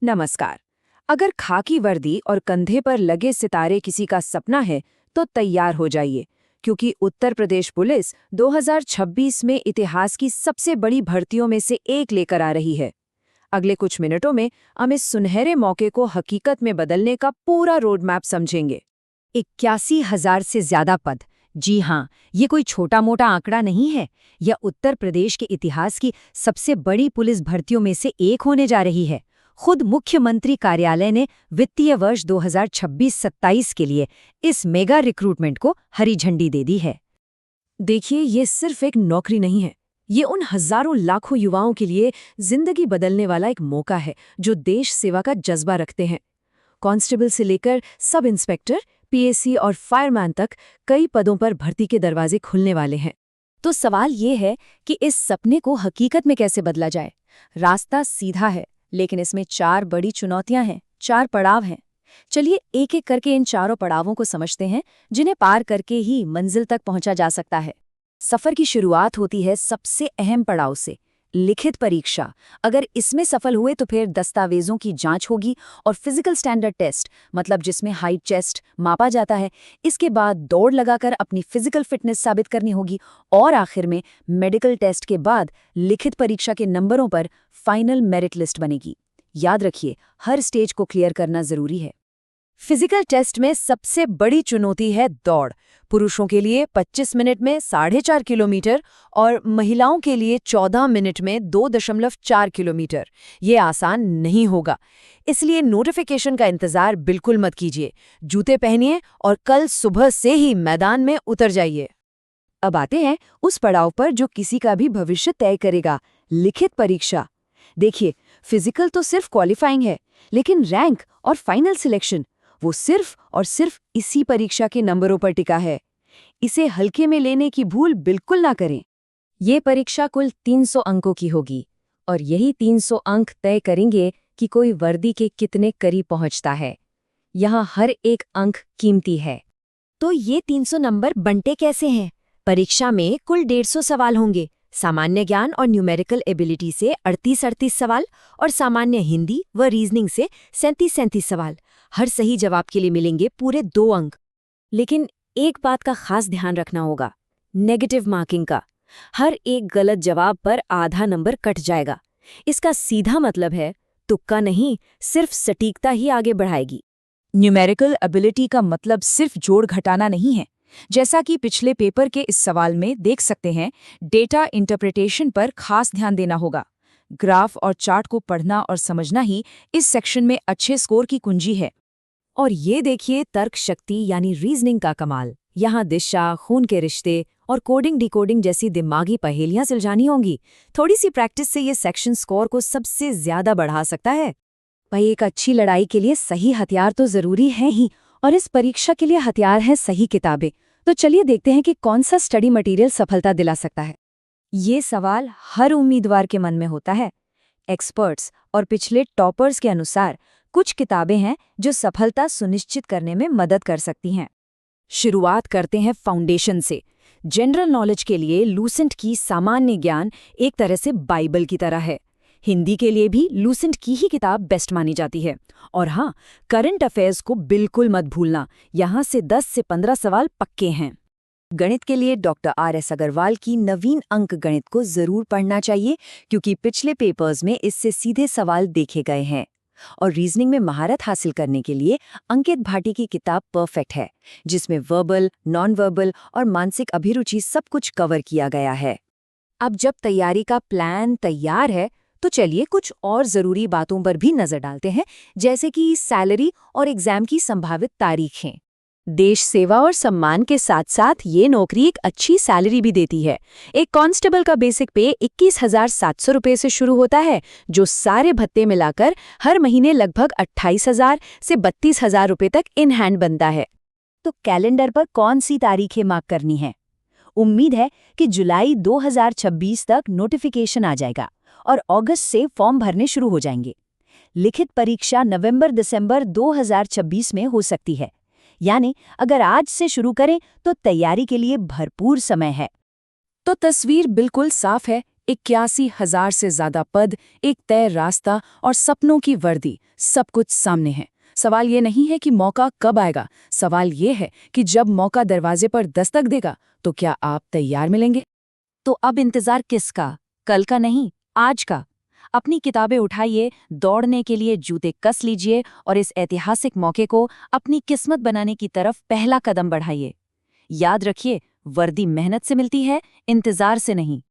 नमस्कार। अगर खाकी वर्दी और कंधे पर लगे सितारे किसी का सपना है तो तैयार हो जाइए, क्योंकि उत्तर प्रदेश पुलिस 2026 में इतिहास की सबसे बड़ी भर्तियों में से एक लेकर आ रही है। अगले कुछ मिनटों में हम इस सुनहरे मौके को हकीकत में बदलने का पूरा रोड मैप समझेंगे। 81,000 से ज्यादा पद। जी हाँ, ये कोई छोटा मोटा आंकड़ा नहीं है। यह उत्तर प्रदेश के इतिहास की सबसे बड़ी पुलिस भर्तियों में से एक होने जा रही है। खुद मुख्यमंत्री कार्यालय ने वित्तीय वर्ष 2026-27 के लिए इस मेगा रिक्रूटमेंट को हरी झंडी दे दी है। देखिए, ये सिर्फ एक नौकरी नहीं है, ये उन हजारों लाखों युवाओं के लिए जिंदगी बदलने वाला एक मौका है जो देश सेवा का जज्बा रखते हैं। कांस्टेबल से लेकर सब इंस्पेक्टर, पीएसी और फायरमैन तक कई पदों पर भर्ती के दरवाजे खुलने वाले हैं। तो सवाल ये है कि इस सपने को हकीकत में कैसे बदला जाए। रास्ता सीधा है, लेकिन इसमें 4 बड़ी चुनौतियां हैं, 4 पड़ाव हैं। चलिए एक एक करके इन चारों पड़ावों को समझते हैं, जिन्हें पार करके ही मंजिल तक पहुंचा जा सकता है। सफर की शुरुआत होती है सबसे अहम पड़ाव से, लिखित परीक्षा। अगर इसमें सफल हुए तो फिर दस्तावेजों की जांच होगी और फिजिकल स्टैंडर्ड टेस्ट, मतलब जिसमें हाइट चेस्ट मापा जाता है। इसके बाद दौड़ लगाकर अपनी फिजिकल फिटनेस साबित करनी होगी और आखिर में मेडिकल टेस्ट के बाद लिखित परीक्षा के नंबरों पर फाइनल मेरिट लिस्ट बनेगी। याद रखिए, हर स्टेज को क्लियर करना जरूरी है। फिजिकल टेस्ट में सबसे बड़ी चुनौती है दौड़। पुरुषों के लिए 25 मिनट में 4.5 किलोमीटर और महिलाओं के लिए 14 मिनट में 2.4 किलोमीटर। ये आसान नहीं होगा, इसलिए नोटिफिकेशन का इंतजार बिल्कुल मत कीजिए। जूते पहनिए और कल सुबह से ही मैदान में उतर जाइए। अब आते हैं उस पड़ाव पर जो किसी का भी भविष्य तय करेगा, लिखित परीक्षा। देखिए, फिजिकल तो सिर्फ क्वालिफाइंग है, लेकिन रैंक और फाइनल सिलेक्शन वो सिर्फ और सिर्फ इसी परीक्षा के नंबरों पर टिका है। इसे हल्के में लेने की भूल बिल्कुल ना करें। ये परीक्षा कुल 300 अंकों की होगी और यही 300 अंक तय करेंगे कि कोई वर्दी के कितने करीब पहुंचता है। यहाँ हर एक अंक कीमती है। तो ये 300 नंबर बंटे कैसे हैं? परीक्षा में कुल 150 सवाल होंगे। सामान्य ज्ञान और न्यूमेरिकल एबिलिटी से 38 सवाल और सामान्य हिंदी व रीजनिंग से 37 सवाल। हर सही जवाब के लिए मिलेंगे पूरे 2 अंक। लेकिन एक बात का खास ध्यान रखना होगा, नेगेटिव मार्किंग का। हर एक गलत जवाब पर आधा नंबर कट जाएगा। इसका सीधा मतलब है तुक्का नहीं, सिर्फ सटीकता ही आगे बढ़ाएगी। न्यूमेरिकल एबिलिटी का मतलब सिर्फ जोड़ घटाना नहीं है। जैसा कि पिछले पेपर के इस सवाल में देख सकते हैं, डेटा इंटरप्रिटेशन पर खास ध्यान देना होगा। ग्राफ और चार्ट को पढ़ना और समझना ही इस सेक्शन में अच्छे स्कोर की कुंजी है। और ये देखिए तर्क शक्ति यानी रीजनिंग का कमाल। यहाँ दिशा, खून के रिश्ते और कोडिंग डिकोडिंग जैसी दिमागी पहेलियां सुलझानी होंगी। थोड़ी सी प्रैक्टिस से ये सेक्शन स्कोर को सबसे ज्यादा बढ़ा सकता है। भाई, एक अच्छी लड़ाई के लिए सही हथियार तो जरूरी है ही, और इस परीक्षा के लिए हथियार है सही किताबें। तो चलिए देखते हैं कि कौन सा स्टडी मटेरियल सफलता दिला सकता है। ये सवाल हर उम्मीदवार के मन में होता है। एक्सपर्ट्स और पिछले टॉपर्स के अनुसार कुछ किताबें हैं जो सफलता सुनिश्चित करने में मदद कर सकती हैं। शुरुआत करते हैं फाउंडेशन से। जनरल नॉलेज के लिए लूसेंट की सामान्य ज्ञान एक तरह से बाइबल की तरह है। हिंदी के लिए भी लूसेंट की ही किताब बेस्ट मानी जाती है। और हाँ, करंट अफेयर्स को बिल्कुल मत भूलना, यहाँ से 10 से 15 सवाल पक्के हैं। गणित के लिए डॉक्टर RS अग्रवाल की नवीन अंक गणित को जरूर पढ़ना चाहिए, क्योंकि पिछले पेपर्स में इससे सीधे सवाल देखे गए हैं। और रीजनिंग में महारत हासिल करने के लिए अंकित भाटी की किताब परफेक्ट है, जिसमें वर्बल, नॉन वर्बल और मानसिक अभिरुचि सब कुछ कवर किया गया है। अब जब तैयारी का प्लान तैयार है, तो चलिए कुछ और जरूरी बातों पर भी नजर डालते हैं, जैसे कि सैलरी और एग्जाम की संभावित तारीखें। देश सेवा और सम्मान के साथ साथ ये नौकरी एक अच्छी सैलरी भी देती है। एक कांस्टेबल का बेसिक पे 21,700 रुपये से शुरू होता है, जो सारे भत्ते मिलाकर हर महीने लगभग 28,000 से 32,000 रुपये तक इन हैंड बनता है। तो कैलेंडर पर कौन सी तारीखें मार्क करनी है? उम्मीद है कि जुलाई 2026 तक नोटिफिकेशन आ जाएगा और अगस्त से फॉर्म भरने शुरू हो जाएंगे। लिखित परीक्षा नवंबर-दिसंबर 2026 में हो सकती है। यानी अगर आज से शुरू करें तो तैयारी के लिए भरपूर समय है। तो तस्वीर बिल्कुल साफ है, 81,000 से ज्यादा पद, एक तय रास्ता और सपनों की वर्दी, सब कुछ सामने है। सवाल ये नहीं है कि मौका कब आएगा, सवाल ये है कि जब मौका दरवाजे पर दस्तक देगा तो क्या आप तैयार मिलेंगे? तो अब इंतजार किसका? कल का नहीं, आज का। अपनी किताबें उठाइए, दौड़ने के लिए जूते कस लीजिए और इस ऐतिहासिक मौके को अपनी किस्मत बनाने की तरफ पहला कदम बढ़ाइए। याद रखिए, वर्दी मेहनत से मिलती है, इंतजार से नहीं।